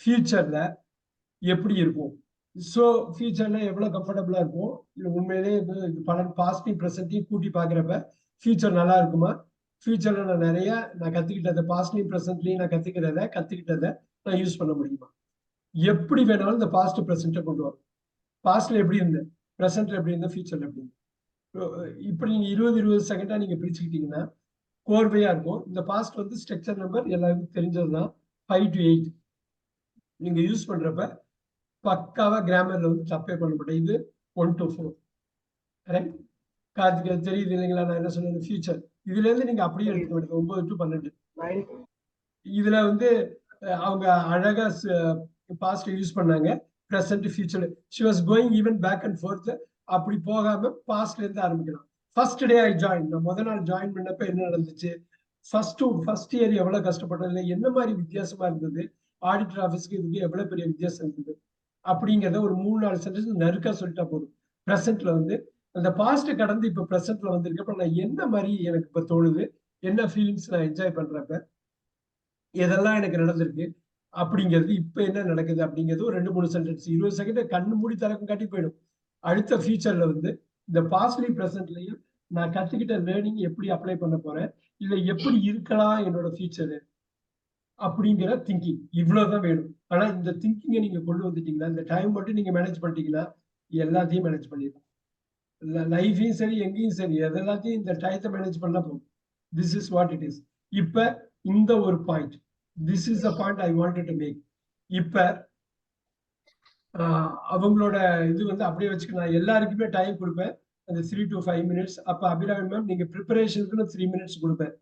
ஃபியூச்சர்ல எப்படி இருக்கும், ஸோ ஃபியூச்சர்ல எவ்வளவு கம்ஃபர்டபுளா இருக்கும், இல்லை உண்மையிலேயே இது பலன் பாஸ்டையும் ப்ரெசென்ட்டையும் கூட்டி பார்க்குறப்ப ஃபியூச்சர் நல்லா இருக்குமா, ஃபியூச்சர்ல நான் கத்துக்கிட்டதை பாஸ்ட்லையும் ப்ரெசென்ட்லையும் நான் கத்துக்கிட்டதை நான் யூஸ் பண்ண முடியுமா. எப்படி வேணாலும் இந்த பாஸ்ட் ப்ரெசென்ட்டை கொண்டு வரும். பாஸ்ட்ல எப்படி இருந்தேன், ப்ரெசென்ட்ல எப்படி இருந்தேன், ஃபியூச்சர்ல எப்படி இருந்தேன். இப்படி நீங்க 20 செகண்டா நீங்க பிரிச்சுக்கிட்டீங்கன்னா கோர்வையா இருக்கும். இந்த பாஸ்ட் வந்து ஸ்ட்ரக்சர் நம்பர் எல்லாருக்கும் தெரிஞ்சதுதான், 5 to 8. நீங்க யூஸ் பண்றப்ப பக்காவா கிராமர்ல வந்து தப்பே பண்ண மாட்டேன். இது 1 to 4. கரெக்ட். கார்த்திகா தெரியுது இல்லைங்களா நான் என்ன சொன்னேன், ஃபியூச்சர் இதுல இருந்து நீங்க அப்படியே எடுக்க வேண்டியது 9 to 12. இதுல வந்து அவங்க அழகா பாஸ்ட் யூஸ் பண்ணாங்க, present, future. She was going even back and forth. அப்படி போகாம பாஸ்ட்ல இருந்து ஆரம்பிக்கலாம். ஃபர்ஸ்ட் டே ஐ ஜாயின், நான் முதல் நாள் ஜாயின் பண்ணப்ப என்ன நடந்துச்சு, ஃபர்ஸ்ட் இயர் எவ்வளவு கஷ்டப்பட்டது, இல்லை என்ன மாதிரி வித்தியாசமா இருந்தது, ஆடிட்டர் ஆஃபீஸ்க்கு இதுக்கு எவ்வளவு பெரிய வித்தியாசம் இருந்தது அப்படிங்கிறத ஒரு 3-4 சென்டென்ஸ் நறுக்கா சொல்லிட்டா போதும். பிரசன்ட்ல வந்து அந்த பாஸ்ட் கடந்து இப்ப பிரசன்ட்ல வந்திருக்கப்ப நான் என்ன மாதிரி எனக்கு இப்ப தோணுது, என்ன ஃபீலிங்ஸ் நான் என்ஜாய் பண்றப்ப, எதெல்லாம் எனக்கு நடந்திருக்கு அப்படிங்கிறது, இப்ப என்ன நடக்குது அப்படிங்கிறது ஒரு 2-3 சென்டென்ஸ் 20 செகண்ட் கண்ணு மூடி திறக்கும் காட்டி போயிடும். அடுத்த ஃபியூச்சர்ல வந்து இந்த பாஸ்ட்லயும் பிரசன்ட்லயும் நான் கத்துக்கிட்ட லேர்னிங் எப்படி அப்ளை பண்ண போறேன், இல்ல எப்படி இருக்கலாம் என்னோட ஃபியூச்சரு அப்படிங்கிற திங்கிங், இவ்வளவுதான் வேணும். ஆனா இந்த திங்கிங்கை நீங்க கொண்டு வந்துட்டீங்கன்னா, இந்த டைம் மட்டும் நீங்க மேனேஜ் பண்ணிட்டீங்கன்னா எல்லாத்தையும் மேனேஜ் பண்ணிடலாம். லைஃபையும் சரி எங்கேயும் சரி எல்லாத்தையும் இந்த டயத்தை மேனேஜ் பண்ணா போதும். This is what it is. இப்ப இந்த ஒரு point, this is the point I wanted to make. இப்ப அவங்களோட இது வந்து அப்படியே வச்சுக்க, நான் எல்லாருக்குமே டைம் கொடுப்பேன், அந்த 3 to 5 minutes. அப்ப அபிராமி மேம் நீங்க ப்ரிப்பரேஷனுக்குன்னு 3 minutes கொடுப்பேன்.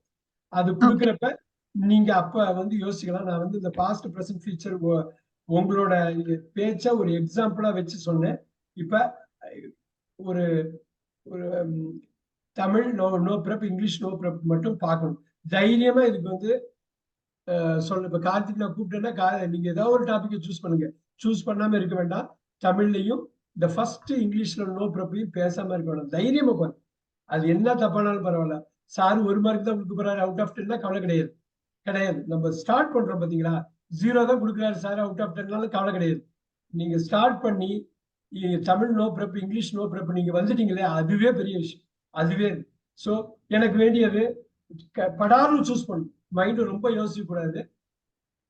அது கொடுக்குறப்ப நீங்க அப்ப வந்து யோசிக்கலாம். நான் வந்து இந்த பாஸ்ட், பிரசன்ட், ஃபியூச்சர் உங்களோட பேச்ச ஒரு எக்ஸாம்பிளா வச்சு சொன்னேன். இப்ப ஒரு ஒரு Tamil no prep, English no prep மட்டும் பார்க்கணும். தைரியமா இதுக்கு வந்து சொல்ல. இப்ப கார்த்திக் நான் கூப்பிட்டேன்னா நீங்க ஏதாவது ஒரு டாபிக் சூஸ் பண்ணுங்க, சூஸ் பண்ணாம இருக்க வேண்டாம். தமிழ்லையும் இந்த ஃபர்ஸ்ட் இங்கிலீஷ்ல நோ ப்ரெப்பையும் பேசாம இருக்க வேண்டாம். தைரியமா பாருங்க, அது என்ன தப்பானாலும் பரவாயில்ல. சார் 1 மார்க் தான் கொடுக்க போறாரு, அவுட் ஆஃப் 10 கவலை கிடையாது. நம்ம ஸ்டார்ட் பண்றோம் பாத்தீங்களா, 0 தான் கொடுக்குறாரு சார், அவுட் ஆஃப் 10 கவலை கிடையாது. நீங்க ஸ்டார்ட் பண்ணி Tamil no prep, English no prep நீங்க வந்துட்டீங்களே, அதுவே பெரிய விஷயம். அதுவே சோ எனக்கு வேண்டியது படாரும் சூஸ் பண்ணும். மைண்ட் ரொம்ப யோசிக்க கூடாது.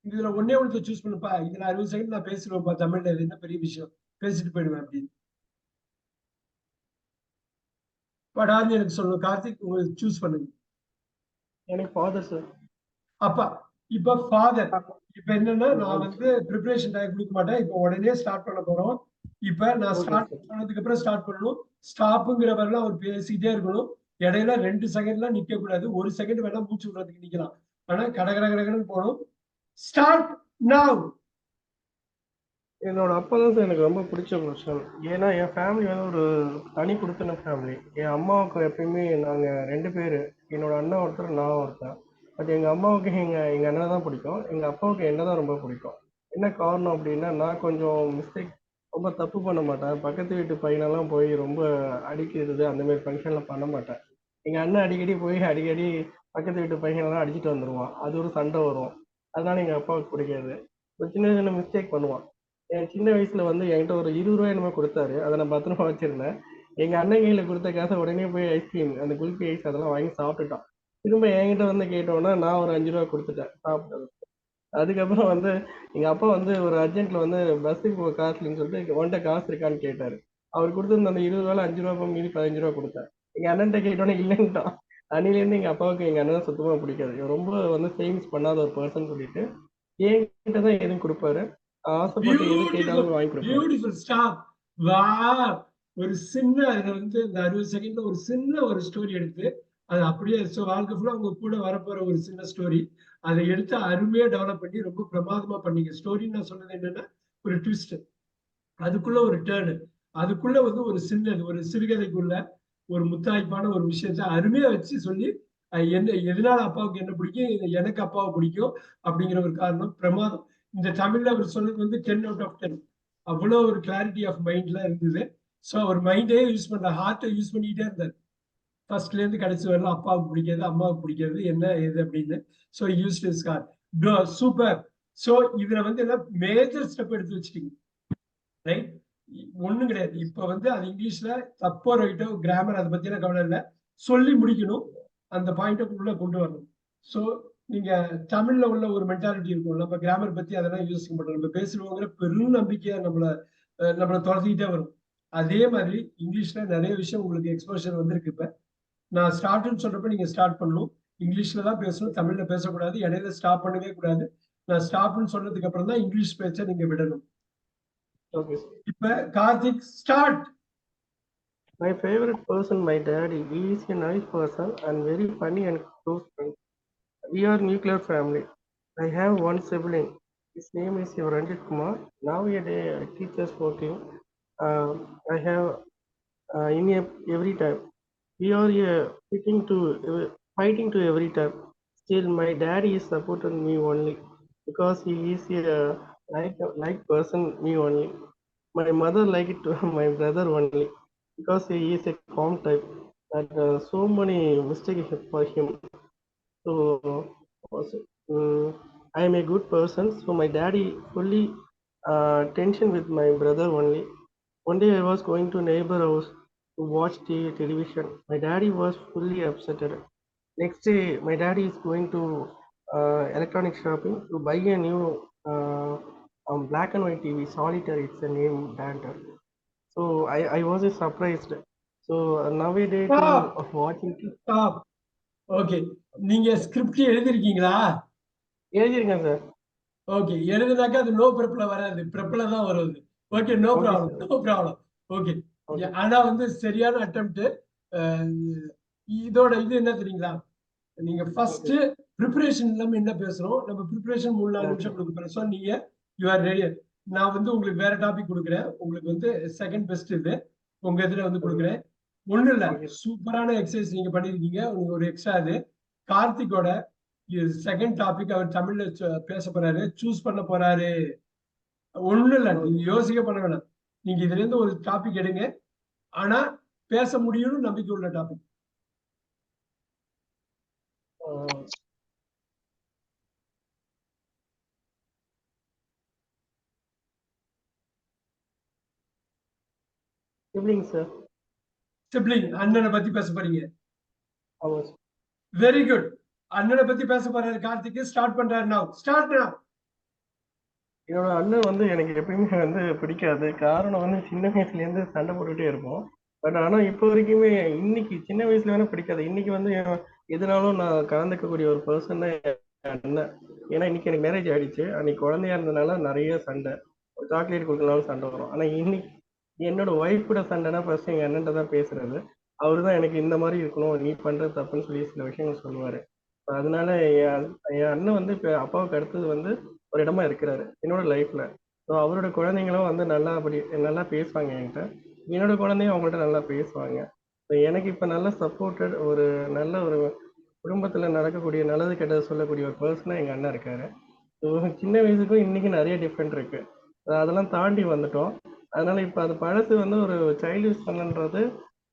இதுல ஒன்னே ஒன்று சூஸ் பண்ணுப்பா, இதுல 60 செகண்ட் நான் பேசிடுவேன்ப்பா தமிழ்ல, இது என்ன பெரிய விஷயம், பேசிட்டு போயிடுவேன் அப்படின்னு படாருன்னு எனக்கு சொல்லணும். கார்த்திக் உங்களுக்கு சூஸ் பண்ணுங்க. எனக்கு ஃபாதர் சார். அப்பா. இப்ப ஃபாதர், இப்ப என்னன்னா நான் வந்து ப்ரிப்பரேஷன் டைம் கொடுக்க மாட்டேன். இப்ப உடனே ஸ்டார்ட் பண்ண போறோம். இப்ப நான் ஸ்டார்ட் பண்ணதுக்கு அப்புறம் ஸ்டார்ட் பண்ணணும். ஸ்டாப்புங்கிற வரலாம் அவர் பேசிக்கிட்டே இருக்கணும். இடையில 2 செகண்ட்லாம் நிக்க கூடாது. 1 செகண்ட் வேணா மூச்சு விடுறதுக்கு நிக்கலாம். ஆனா கடகடகடன்னு போகணும். Start now. என்னோட அப்பா தான் சார் எனக்கு ரொம்ப பிடிச்ச பர்சன். ஏன்னா என் ஃபேமிலி வந்து ஒரு தனி கொடுத்தன ஃபேமிலி. என் அம்மாவுக்கு எப்பயுமே நாங்கள் 2 பேர், என்னோட அண்ணன் ஒருத்தர், நான் ஒருத்தன். பட் எங்கள் அம்மாவுக்கு எங்கள் அண்ணனை தான் பிடிக்கும், எங்கள் அப்பாவுக்கு என்ன தான் ரொம்ப பிடிக்கும். என்ன காரணம் அப்படின்னா, நான் கொஞ்சம் மிஸ்டேக், ரொம்ப தப்பு பண்ண மாட்டேன். பக்கத்து வீட்டு பையனெல்லாம் போய் ரொம்ப அடிக்கிறது அந்த மாதிரி ஃபங்க்ஷன்லாம் பண்ண மாட்டேன். எங்கள் அண்ணன் அடிக்கடி போய் அடிக்கடி பக்கத்து வீட்டு பையனெல்லாம் அடிச்சுட்டு வந்துடுவான். அது ஒரு சண்டை வரும். அதனால எங்கள் அப்பாவுக்கு பிடிக்காது. ஒரு சின்ன சின்ன மிஸ்டேக் பண்ணுவான். என் சின்ன வயசுல வந்து என்கிட்ட ஒரு 20 ரூபாய் என்னமோ கொடுத்தாரு. அதை நான் பத்திரமா வச்சிருந்தேன். எங்க அண்ணன் கையில கொடுத்த காசை உடனே போய் ஐஸ்கிரீம், அந்த குல்பி ஐஸ் அதெல்லாம் வாங்கி சாப்பிட்டுட்டான். திரும்ப என்கிட்ட வந்து கேட்டோன்னா நான் ஒரு 5 ரூபா கொடுத்துட்டேன் சாப்பிட்டது. அதுக்கப்புறம் வந்து எங்க அப்பா வந்து ஒரு அர்ஜென்ட்ல வந்து பஸ்ஸுக்கு போக காசு இல்லைன்னு சொல்லிட்டு உன்கிட்ட காசு இருக்கான்னு கேட்டாரு. அவர் கொடுத்துருந்த அந்த 20 ரூபாய் 5 ரூபா மீறி 15 ரூபா கொடுத்தேன். எங்க அண்ணன்ட்ட கேட்டோன்னே இல்லைன்ட்டான். அன்னிலேருந்து எங்க அப்பாவுக்கு எங்க அண்ணன் சுத்தமா பிடிக்காது. இவர் ரொம்ப வந்து சேவிங்ஸ் பண்ணாத ஒரு பர்சன் சொல்லிட்டு என்கிட்ட தான் எதுவும் கொடுப்பாரு. ஆசைப்பட்டு எது கேட்டாலும் வாங்கி கொடுப்பாரு. Beautiful stop. வாவ், ஒரு சின்ன அதுல வந்து இந்த 60 செகண்ட்ல ஒரு சின்ன ஒரு ஸ்டோரி எடுத்து அது அப்படியே வாழ்க்கை ஃபுல்லா உங்க கூட வரப்போற ஒரு சின்ன ஸ்டோரி அதை எடுத்து அருமையா டெவலப் பண்ணி ரொம்ப பிரமாதமா பண்ணீங்க. ஸ்டோரின்னு நான் சொன்னது என்னன்னா ஒரு ட்விஸ்ட், அதுக்குள்ள ஒரு டேர்னு, அதுக்குள்ள வந்து ஒரு சின்னது ஒரு சிறுகதைக்குள்ள ஒரு முத்தாய்ப்பான ஒரு விஷயத்த அருமையா வச்சு சொல்லி என்ன எதனால அப்பாவுக்கு என்ன பிடிக்கும், எனக்கு அப்பாவை பிடிக்கும் அப்படிங்கிற ஒரு காரணம் பிரமாதம். இந்த தமிழ்ல அவர் சொன்னது வந்து 10 out of 10. அவ்வளோ ஒரு கிளாரிட்டி ஆஃப் மைண்ட்ல இருந்தது. ஸோ அவர் மைண்டே யூஸ் பண்ற ஹார்ட்டை யூஸ் பண்ணிக்கிட்டே இருந்தார். ஃபர்ஸ்ட்ல இருந்து கடைசி வரலாம் அப்பாவுக்கு பிடிக்காது, அம்மாவுக்கு பிடிக்காது, என்ன ஏது அப்படின்னு. So use his car super. So இதுல வந்து என்ன மேஜர் ஸ்டெப் எடுத்து வச்சுட்டீங்க, ரைட்? ஒண்ணும் கிடையாது. இப்ப வந்து அது இங்கிலீஷ்ல தப்போ ரைட்டோ கிராமர் அதை பத்தின கவலை இல்லை, சொல்லி முடிக்கணும், அந்த பாயிண்ட் உள்ள கொண்டு வரணும். ஸோ நீங்க தமிழ்ல உள்ள ஒரு மென்டாலிட்டி இருக்கும், நம்ம கிராமர் பத்தி அதெல்லாம் யோசிக்க மாட்டோம், நம்ம பேசுறவங்கிற பெரும் நம்பிக்கையா நம்மளை துரத்திக்கிட்டே வரும். அதே மாதிரி இங்கிலீஷ்ல நிறைய விஷயம் உங்களுக்கு எக்ஸ்போஷர் வந்திருக்கு. இப்ப நான் ஸ்டார்ட்னு சொல்றப்ப நீங்க ஸ்டார்ட் பண்ணணும், இங்கிலீஷ்ல தான் பேசணும், தமிழ்ல பேசக்கூடாது, இடையில ஸ்டாப் பண்ணவே கூடாது. நான் ஸ்டாப்னு சொன்னதுக்கு அப்புறம் தான் இங்கிலீஷ் பேச்சை நீங்க விடணும். Okay. இப்ப Karthik start. My favorite person, my daddy. He is a nice person and very funny and close friend. We are nuclear family. I have one sibling. His name is Ranjit Kumar. Nowadays, teachers working. I have in every time. We are fighting to every time. Still, my daddy is supported me only because he is a like person me only. My mother like it to my brother only because he is a calm type. That so many mistakes for him. So also, I am a good person. So my daddy fully tension with my brother only. One day I was going to neighbor house to watch television. My daddy was fully upset. Next day, my daddy is going to electronic shopping to buy a new black and white TV, solitaire. It's a name brand. So I was surprised. So nowadays to watching. Okay, நீங்க script எழுதிருக்கீங்களா? எழுதிருக்கேன் சார். Okay, எழுதுனாக்கா அது no ப்ரெப்ல வராது, ப்ரெப்ல தான் வருது. Okay, no problem, no problem. Okay, ஆனா வந்து சரியான அட்டெம்ப்ட். இதோட இது என்ன தெரியுங்களா, நீங்க ஃபர்ஸ்ட் ப்ரிப்பரேஷன் இல்லாம என்ன பேசுறோம், நம்ம ப்ரிப்பரேஷன் 3-4 நிமிஷம் கொடுக்குறோம். ஸோ நீங்க யூ ஆர் ரெடி. நான் வந்து உங்களுக்கு வேற டாபிக் கொடுக்குறேன், உங்களுக்கு வந்து செகண்ட் பெஸ்ட் இது உங்க இதுல வந்து கொடுக்குறேன். ஒண்ணு இல்ல, சூப்பரான எக்ஸசைஸ் நீங்க பண்ணிருக்கீங்க. உங்களுக்கு ஒரு எக்ஸ்ட்ரா இது கார்த்திகோட செகண்ட் டாபிக் அவர் தமிழ்ல பேச போறாரு, சூஸ் பண்ண போறாரு. ஒண்ணு இல்ல, நீங்க யோசிக்க பண்ண வேணாம், நீங்க இதுல இருந்து ஒரு டாபிக் எடுங்க, ஆனா பேச முடியும்னு நம்பிக்கை உள்ள டாபிக். Sibling sir. சிப்ளிங், அண்ணனை பத்தி பேச போறீங்க. ஆமா. Very good. அண்ணனை பத்தி பேச போறாரு கார்த்திக். ஸ்டார்ட் பண்றாரு. நவ ஸ்டார்ட் நவ. என்னோட அண்ணன் வந்து எனக்கு எப்பயுமே வந்து பிடிக்காது. காரணம் வந்து சின்ன வயசுல இருந்து சண்டை போட்டுட்டே இருப்போம். பட் ஆனா இப்போ வரைக்குமே இன்னைக்கு சின்ன வயசுல வேணா பிடிக்காது, இன்னைக்கு வந்து எதுனாலும் நான் கலந்துக்கக்கூடிய ஒரு பர்சன் தான் என் அண்ணன். ஏன்னா இன்னைக்கு எனக்கு மேரேஜ் ஆயிடுச்சு. அன்னைக்கு குழந்தையா இருந்ததுனால நிறைய சண்டை, ஒரு சாக்லேட் கொடுக்கலாலும் சண்டை வரும். ஆனா இன்னைக்கு என்னோட ஒய்ஃப் கூட சண்டைனா ஃபர்ஸ்ட் எங்க அண்ணன்ட்ட தான் பேசுறது. அவரு தான் எனக்கு இந்த மாதிரி இருக்கணும், நீ பண்றது தப்புன்னு சொல்லி சில விஷயங்கள் சொல்லுவாரு. அதனால என் அண்ணன் வந்து இப்போ அப்பாவுக்கு அடுத்தது வந்து ஒரு இடமா இருக்கிறாரு என்னோட லைஃப்ல. ஸோ அவரோட குழந்தைங்களும் வந்து நல்லா பேசுவாங்க என்கிட்ட, என்னோட குழந்தையும் அவங்கள்ட்ட நல்லா பேசுவாங்க. ஸோ எனக்கு இப்போ நல்ல சப்போர்ட்டட் ஒரு நல்ல ஒரு குடும்பத்தில் நடக்கக்கூடிய நல்லது கெட்டது சொல்லக்கூடிய ஒரு பர்சனாக எங்கள் அண்ணன் இருக்காரு. ஸோ சின்ன வயசுக்கும் இன்னைக்கு நிறைய டிஃப்ரெண்ட் இருக்கு, அதெல்லாம் தாண்டி வந்துட்டோம். அதனால இப்போ அது பழசு வந்து ஒரு சைல்டிஷ் பண்ணுன்றது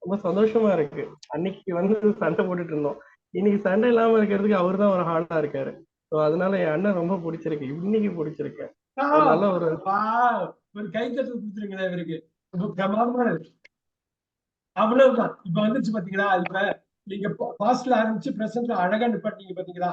ரொம்ப சந்தோஷமா இருக்கு. அன்னைக்கு வந்து சண்டை போட்டுட்டு இருந்தோம், இன்னைக்கு சண்டை இல்லாம இருக்கிறதுக்கு அவர் தான் ஒரு ஹார்டா இருக்காரு. ஸோ அதனால என் அண்ணன் ரொம்ப பிடிச்சிருக்கு, இன்னைக்கு பிடிச்சிருக்கு. நல்ல ஒரு கைத்தட்டல் கொடுத்துருங்களேன் இவருக்கு, ரொம்ப பிரமாதமான இருக்கு. அவ்வளவுதான். இப்ப வந்துச்சு பாத்தீங்களா, இப்ப நீங்க பாஸ்ட்ல ஆரம்பிச்சு பிரசன்ட்ல அழகா நிப்பாட்டீங்க பாத்தீங்களா.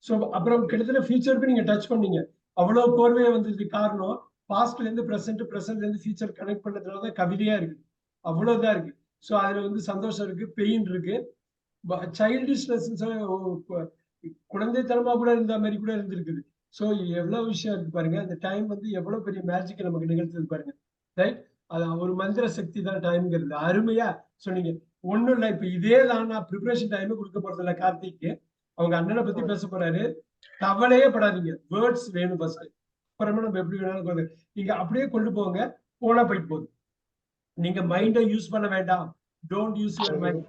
சோ அப்புறம் கிட்டத்தட்ட ஃபியூச்சருக்கு நீங்க டச் பண்ணீங்க. அவ்வளவு கோர்வையா வந்ததுக்கு காரணம் பாஸ்ட்ல இருந்து பிரசன்ட், பிரசன்ட்ல இருந்து ஃபியூச்சர் கனெக்ட் பண்ணதுனாலதான் கவிதையா இருக்கு. அவ்வளவுதான் இருக்கு. சோ அதுல வந்து சந்தோஷம் இருக்கு, பெயின் இருக்கு, சைல்டிஷ்னஸ், குழந்தைத்தனமா கூட இருந்த மாதிரி கூட இருந்திருக்குது. சோ எவ்வளவு விஷயம் இருக்கு பாருங்க. அந்த டைம் வந்து எவ்வளவு பெரிய மேஜிக் நமக்கு நிகழ்த்தது பாருங்க, ரைட்? அது ஒரு மந்திர சக்தி தான் டைம்ங்கிறது. அருமையா சொன்னீங்க. ஒண்ணும் இல்ல, இப்ப இதே தான் நான் ப்ரிப்பரேஷன் டைம் கொடுக்க போறது இல்ல கார்த்திக்கு. அவங்க அண்ணனை பத்தி பேச போறாரு. கவலையே படாதீங்க. வேர்ட்ஸ் வேணும் ஃபர்ஸ்ட். அப்புறமா நம்ம எப்படி வேணாலும் போங்க. நீங்க அப்படியே கொண்டு போங்க. போனா போயிட்டு போகுது. நீங்க மைண்டை யூஸ் பண்ண வேண்டாம். Don't use your mind.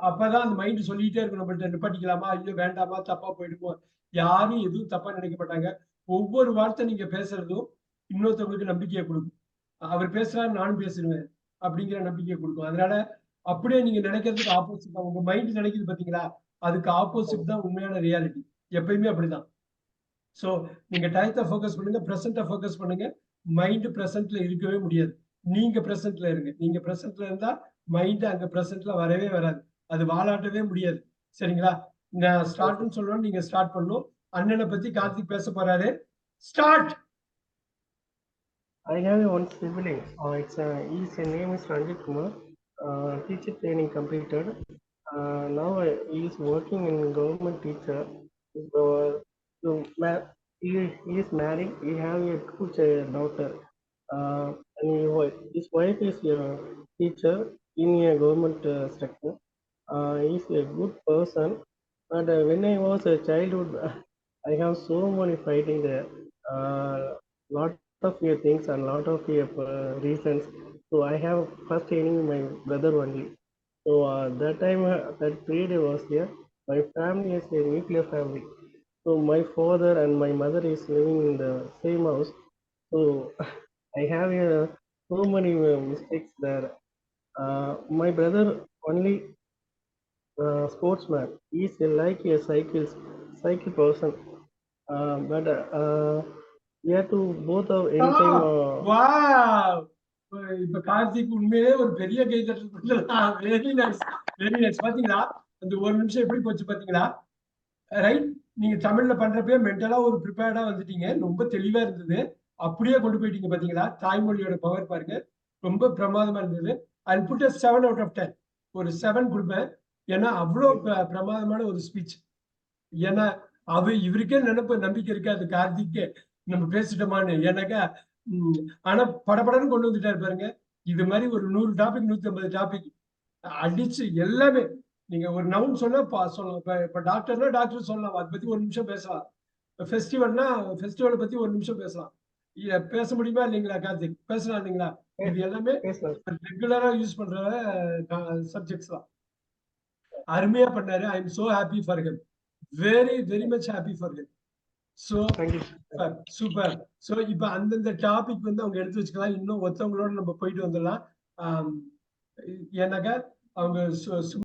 அப்பதான் அந்த மைண்ட் சொல்லிட்டே இருக்கும், நம்மள்ட்ட நிப்பாட்டிக்கலாமா, ஐயோ வேண்டாமா, தப்பா போயிடுமோ. யாரும் எதுவும் தப்பா நினைக்க மாட்டாங்க. ஒவ்வொரு வார்த்தை நீங்க பேசுறதும் இன்னொருத்தவங்களுக்கு நம்பிக்கையை கொடுக்கும். அவர் பேசுறாரு நானும் பேசிடுவேன் அப்படிங்கிற நம்பிக்கையை கொடுக்கும். அதனால அப்படியே நீங்க நினைக்கிறதுக்கு ஆப்போசிட் தான் உங்க மைண்ட் நினைக்குது பாத்தீங்களா, அதுக்கு ஆப்போசிட் தான் உண்மையான ரியாலிட்டி. எப்பயுமே அப்படிதான். சோ நீங்க டயத்தை ஃபோக்கஸ் பண்ணுங்க, பிரசன்ட்டை ஃபோக்கஸ் பண்ணுங்க. மைண்ட் பிரசன்ட்ல இருக்கவே முடியாது. நீங்க பிரசன்ட்ல இருங்க. நீங்க பிரசன்ட்ல இருந்தா மைண்ட் அங்க பிரசன்ட்ல வரவே வராது. அது வாலாட்டவே முடியாது. சரிங்களா? நான் ஸ்டார்ட்னு சொல்றேன், நீங்க ஸ்டார்ட் பண்ணணும். அண்ணனை பத்தி கார்த்திக் பேச போறாரு. Start. I have one sibling. His name is Ranjit Kumar. Teacher training completed. Now he is working in government teacher. So, he is married. He have a daughter. And his wife is a teacher in a government sector. He is a good person. But when I was a childhood, I have so many fighting there. Lot of things and lot of reasons. So I have first enemy my brother only. So that time, that period I was here. My family is a nuclear family. So my father and my mother is living in the same house. So I have so many mistakes there. My brother only sportsman. He is like a cycle person. But we have to both of anytime. Wow! இப்ப கார்த்திக் உண்மையிலே ஒரு பெரிய கைதட்டல் கொடுக்கலாம். Very nice, very nice. பாத்தீங்களா அந்த ஒரு நிமிஷம் எப்படி போச்சு பாத்தீங்களா? ரைட். நீங்க தமிழ்ல பண்றப்பே மென்டலா ஒரு ப்ரிப்பேர்டா வந்துட்டீங்க. ரொம்ப தெளிவா இருந்தது. அப்படியே கொண்டு போயிட்டீங்க பாத்தீங்களா? தாய்மொழியோட பவர் பாருங்க. ரொம்ப பிரமாதமா இருந்தது. I'll put a 7 out of 10. ஒரு 7 கொடுப்பேன். ஏன்னா அவ்வளோ பிரமாதமான ஒரு ஸ்பீச். ஏன்னா இவருக்கே நம்பிக்கை இருக்காது கார்த்திக்கே நம்ம பேசிட்டோமான்னு. ஏன்னாக்கா ஆனா படபடன்னு கொண்டு வந்துட்டாரு பாருங்க. இது மாதிரி ஒரு 100 டாபிக் 150 டாபிக் அடிச்சு எல்லாமே. நீங்க ஒரு நவுன் சொன்னா சொல்லலாம். இப்ப டாக்டர்னா டாக்டர் சொல்லலாம், அதை பத்தி ஒரு நிமிஷம் பேசலாம். ஃபெஸ்டிவல்னா ஃபெஸ்டிவலை பத்தி ஒரு நிமிஷம் பேசலாம். பேச முடியுமா இல்லைங்களா கார்த்திக்? பேசலாம் இல்லைங்களா? இது எல்லாமே ரெகுலரா யூஸ் பண்ற சப்ஜெக்ட்ஸ் தான். அருமையா பண்ணாரு. ஐ am so happy for him. Very very much happy for him. So super. So இப்ப அந்தந்த டாபிக் வந்து அவங்க எடுத்து வச்சுக்கலாம். இன்னும் ஒருத்தவங்களோட நம்ம போயிட்டு வந்துடலாம். ஏன்னாக்கா அவங்க